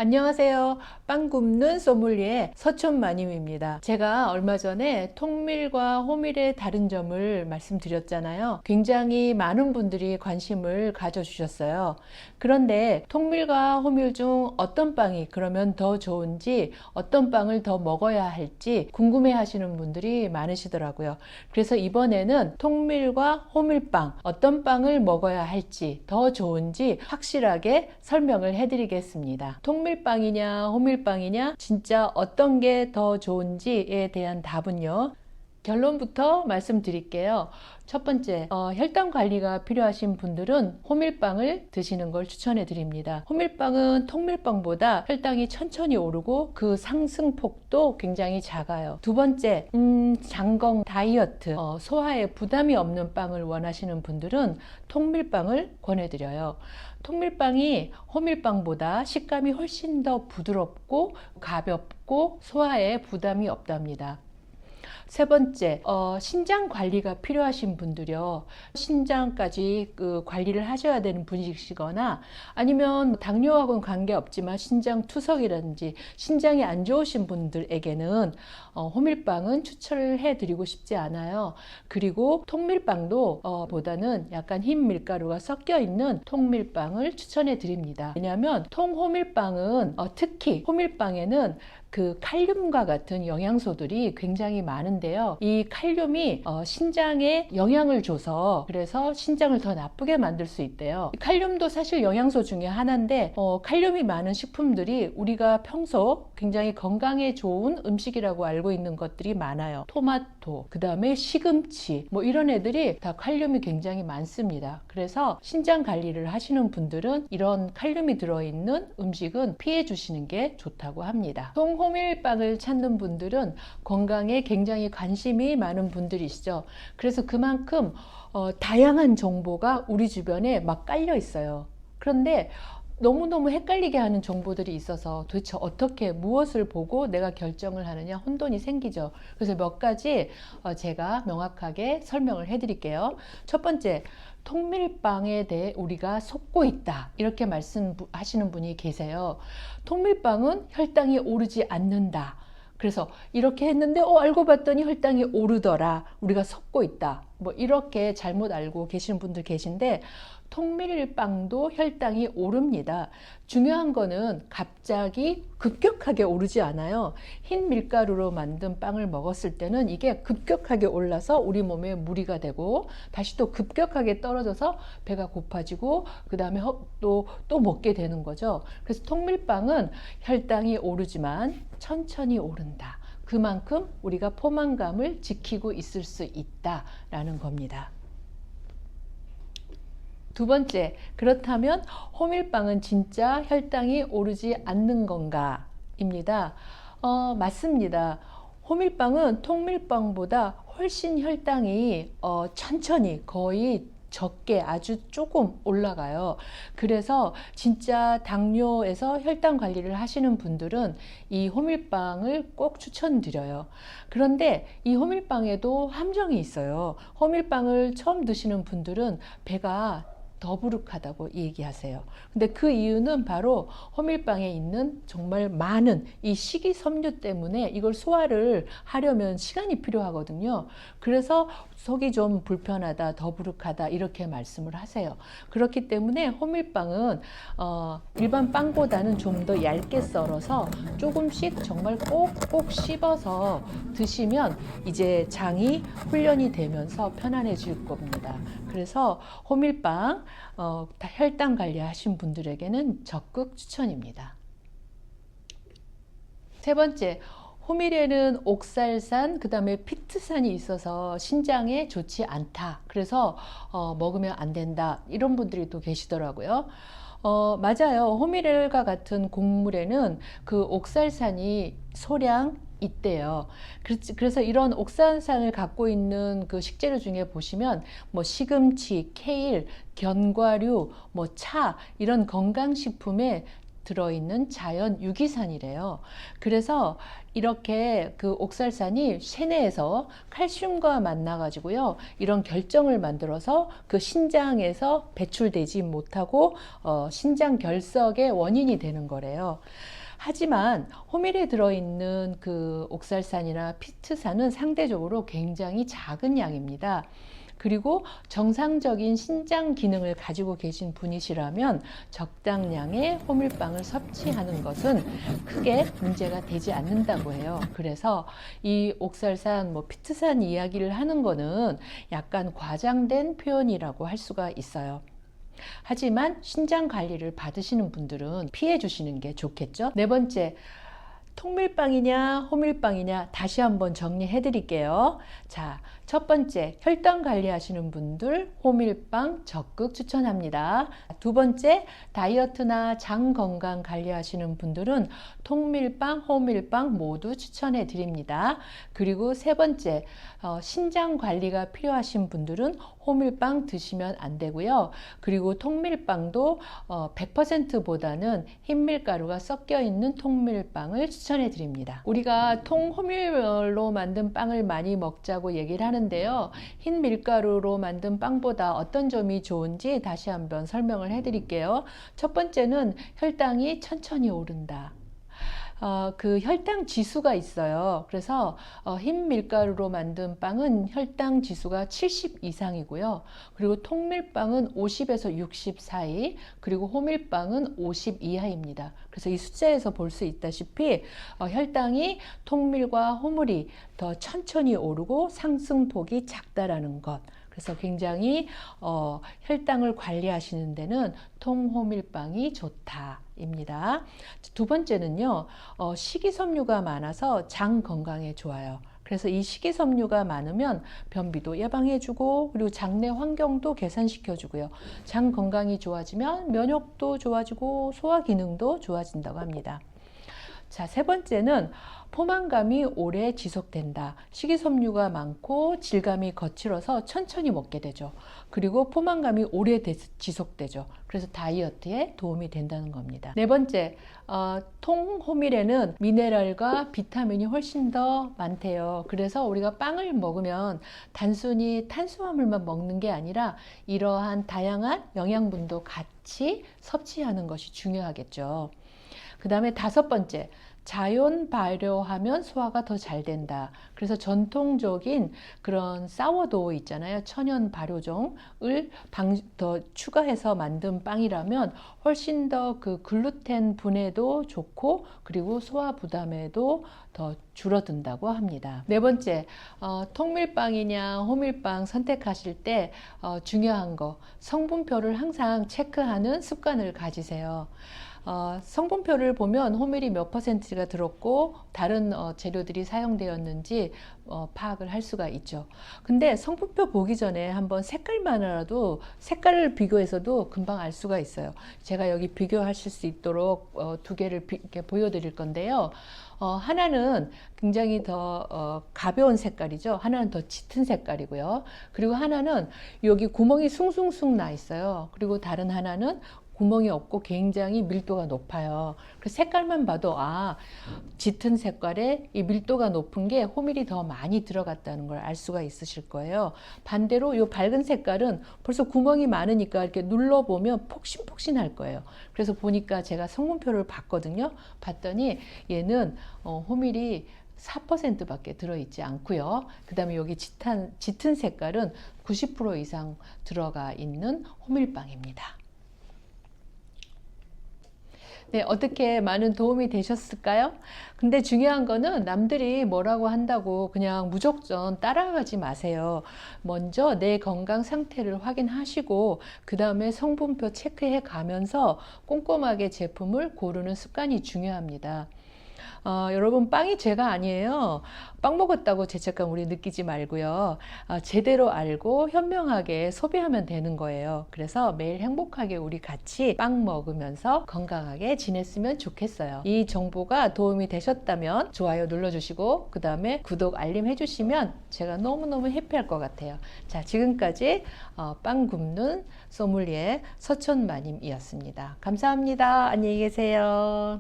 안녕하세요. 빵 굽는 소믈리에 서촌마님입니다. 제가 얼마 전에 통밀과 호밀의 다른 점을 말씀드렸잖아요. 굉장히 많은 분들이 관심을 가져주셨어요. 그런데 통밀과 호밀 중 어떤 빵이 그러면 더 좋은지, 어떤 빵을 더 먹어야 할지 궁금해 하시는 분들이 많으시더라고요. 그래서 이번에는 통밀과 호밀빵, 어떤 빵을 먹어야 할지, 더 좋은지 확실하게 설명을 해드리겠습니다. 통밀빵이냐 호밀빵이냐 진짜 어떤 게 더 좋은지에 대한 답은요, 결론부터 말씀드릴게요. 첫 번째, 혈당 관리가 필요하신 분들은 호밀빵을 드시는 걸 추천해 드립니다. 호밀빵은 통밀빵보다 혈당이 천천히 오르고 그 상승폭도 굉장히 작아요. 두 번째, 장건 다이어트, 소화에 부담이 없는 빵을 원하시는 분들은 통밀빵을 권해드려요. 통밀빵이 호밀빵보다 식감이 훨씬 더 부드럽고 가볍고 소화에 부담이 없답니다. 세 번째, 신장 관리가 필요하신 분들이요. 신장까지 관리를 하셔야 되는 분이시거나 아니면 당뇨하고는 관계없지만 신장 투석이라든지 신장이 안 좋으신 분들에게는 호밀빵은 추천을 해드리고 싶지 않아요. 그리고 통밀빵도 보다는 약간 흰 밀가루가 섞여 있는 통밀빵을 추천해 드립니다. 왜냐하면 통호밀빵은 특히 호밀빵에는 그 칼륨과 같은 영양소들이 굉장히 많은데요. 이 칼륨이 신장에 영향을 줘서 그래서 신장을 더 나쁘게 만들 수 있대요. 칼륨도 사실 영양소 중에 하나인데 칼륨이 많은 식품들이 우리가 평소 굉장히 건강에 좋은 음식이라고 알고 있는 것들이 많아요. 토마토, 그 다음에 시금치, 뭐 이런 애들이 다 칼륨이 굉장히 많습니다. 그래서 신장 관리를 하시는 분들은 이런 칼륨이 들어있는 음식은 피해 주시는 게 좋다고 합니다. 호밀빵을 찾는 분들은 건강에 굉장히 관심이 많은 분들이시죠. 그래서 그만큼 다양한 정보가 우리 주변에 막 깔려 있어요. 그런데 너무너무 헷갈리게 하는 정보들이 있어서 도대체 어떻게 무엇을 보고 내가 결정을 하느냐 혼돈이 생기죠. 그래서 몇 가지 제가 명확하게 설명을 해드릴게요. 첫 번째, 통밀빵에 대해 우리가 속고 있다 이렇게 말씀하시는 분이 계세요. 통밀빵은 혈당이 오르지 않는다. 그래서 이렇게 했는데 알고 봤더니 혈당이 오르더라. 우리가 속고 있다. 뭐 이렇게 잘못 알고 계시는 분들 계신데 통밀빵도 혈당이 오릅니다. 중요한 거는 갑자기 급격하게 오르지 않아요. 흰 밀가루로 만든 빵을 먹었을 때는 이게 급격하게 올라서 우리 몸에 무리가 되고 다시 또 급격하게 떨어져서 배가 고파지고 그 다음에 또 먹게 되는 거죠. 그래서 통밀빵은 혈당이 오르지만 천천히 오른다. 그만큼 우리가 포만감을 지키고 있을 수 있다라는 겁니다. 두 번째, 그렇다면 호밀빵은 진짜 혈당이 오르지 않는 건가? 입니다. 맞습니다. 호밀빵은 통밀빵보다 훨씬 혈당이 천천히 거의 적게 아주 조금 올라가요. 그래서 진짜 당뇨에서 혈당 관리를 하시는 분들은 이 호밀빵을 꼭 추천드려요. 그런데 이 호밀빵에도 함정이 있어요. 호밀빵을 처음 드시는 분들은 배가 더부룩하다고 얘기하세요. 근데 그 이유는 바로 호밀빵에 있는 정말 많은 이 식이섬유 때문에 이걸 소화를 하려면 시간이 필요하거든요. 그래서 속이 좀 불편하다, 더부룩하다 이렇게 말씀을 하세요. 그렇기 때문에 호밀빵은 일반 빵보다는 좀 더 얇게 썰어서 조금씩 정말 꼭꼭 씹어서 드시면 이제 장이 훈련이 되면서 편안해질 겁니다. 그래서 호밀빵 혈당 관리하신 분들에게는 적극 추천입니다. 세 번째, 호밀에는 옥살산, 그 다음에 피트산이 있어서 신장에 좋지 않다. 그래서 먹으면 안 된다. 이런 분들이 또 계시더라고요. 맞아요. 호밀과 같은 곡물에는 그 옥살산이 소량 있대요. 그래서 이런 옥산산을 갖고 있는 그 식재료 중에 보시면 뭐 시금치, 케일, 견과류, 뭐 차 이런 건강식품에 들어있는 자연 유기산이래요. 그래서 이렇게 그 옥살산이 체내에서 칼슘과 만나가지고요, 이런 결정을 만들어서 그 신장에서 배출되지 못하고 신장 결석의 원인이 되는 거래요. 하지만 호밀에 들어있는 그 옥살산이나 피트산은 상대적으로 굉장히 작은 양입니다. 그리고 정상적인 신장 기능을 가지고 계신 분이시라면 적당량의 호밀빵을 섭취하는 것은 크게 문제가 되지 않는다고 해요. 그래서 이 옥살산, 피트산 이야기를 하는 거는 약간 과장된 표현이라고 할 수가 있어요. 하지만 신장 관리를 받으시는 분들은 피해 주시는 게 좋겠죠. 네 번째, 통밀빵이냐 호밀빵이냐 다시 한번 정리해 드릴게요. 자, 첫 번째, 혈당 관리하시는 분들 호밀빵 적극 추천합니다. 두 번째, 다이어트나 장 건강 관리하시는 분들은 통밀빵, 호밀빵 모두 추천해 드립니다. 그리고 세 번째, 신장 관리가 필요하신 분들은 호밀빵 드시면 안 되고요. 그리고 통밀빵도 100%보다는 흰밀가루가 섞여 있는 통밀빵을 추천해 드립니다. 우리가 통호밀로 만든 빵을 많이 먹자고 얘기를 하는데요. 흰밀가루로 만든 빵보다 어떤 점이 좋은지 다시 한번 설명을 해 드릴게요. 첫 번째는 혈당이 천천히 오른다. 그 혈당 지수가 있어요. 그래서 흰 밀가루로 만든 빵은 혈당 지수가 70 이상이고요. 그리고 통밀빵은 50에서 60 사이, 그리고 호밀빵은 50 이하입니다. 그래서 이 숫자에서 볼 수 있다시피 혈당이 통밀과 호밀이 더 천천히 오르고 상승폭이 작다라는 것. 그래서 굉장히 혈당을 관리하시는 데는 통호밀빵이 좋다입니다. 두 번째는요, 식이섬유가 많아서 장 건강에 좋아요. 그래서 이 식이섬유가 많으면 변비도 예방해주고, 그리고 장내 환경도 개선시켜주고요. 장 건강이 좋아지면 면역도 좋아지고 소화 기능도 좋아진다고 합니다. 자, 세 번째는 포만감이 오래 지속된다. 식이섬유가 많고 질감이 거칠어서 천천히 먹게 되죠. 그리고 포만감이 오래 지속되죠. 그래서 다이어트에 도움이 된다는 겁니다. 네 번째, 통호밀에는 미네랄과 비타민이 훨씬 더 많대요. 그래서 우리가 빵을 먹으면 단순히 탄수화물만 먹는 게 아니라 이러한 다양한 영양분도 같이 섭취하는 것이 중요하겠죠. 그 다음에 다섯 번째, 자연 발효하면 소화가 더 잘 된다. 그래서 전통적인 그런 사워도우 있잖아요. 천연 발효종을 더 추가해서 만든 빵이라면 훨씬 더 그 글루텐 분해도 좋고, 그리고 소화 부담에도 더 줄어든다고 합니다. 네 번째, 통밀빵이냐 호밀빵 선택하실 때 중요한 거, 성분표를 항상 체크하는 습관을 가지세요. 성분표를 보면 호밀이 몇 %가 들었고 다른 재료들이 사용되었는지 파악을 할 수가 있죠. 근데 성분표 보기 전에 한번 색깔만이라도, 색깔을 비교해서도 금방 알 수가 있어요. 제가 여기 비교하실 수 있도록 두 개를 이렇게 보여드릴 건데요. 하나는 굉장히 더 가벼운 색깔이죠. 하나는 더 짙은 색깔이고요. 그리고 하나는 여기 구멍이 숭숭숭 나 있어요. 그리고 다른 하나는 구멍이 없고 굉장히 밀도가 높아요. 그 색깔만 봐도 짙은 색깔에 이 밀도가 높은 게 호밀이 더 많이 들어갔다는 걸 알 수가 있으실 거예요. 반대로 이 밝은 색깔은 벌써 구멍이 많으니까 이렇게 눌러보면 폭신폭신할 거예요. 그래서 보니까 제가 성분표를 봤거든요. 봤더니 얘는 호밀이 4%밖에 들어있지 않고요. 그 다음에 여기 짙은 색깔은 90% 이상 들어가 있는 호밀빵입니다. 네, 어떻게 많은 도움이 되셨을까요? 근데 중요한 거는 남들이 뭐라고 한다고 그냥 무조건 따라가지 마세요. 먼저 내 건강 상태를 확인하시고 그 다음에 성분표 체크해 가면서 꼼꼼하게 제품을 고르는 습관이 중요합니다. 여러분, 빵이 죄가 아니에요. 빵 먹었다고 죄책감 우리 느끼지 말고요. 제대로 알고 현명하게 소비하면 되는 거예요. 그래서 매일 행복하게 우리 같이 빵 먹으면서 건강하게 지냈으면 좋겠어요. 이 정보가 도움이 되셨다면 좋아요 눌러주시고 그 다음에 구독, 알림 해주시면 제가 너무너무 해피할 것 같아요. 자, 지금까지 빵 굽는 소믈리에 서촌마님이었습니다. 감사합니다. 안녕히 계세요.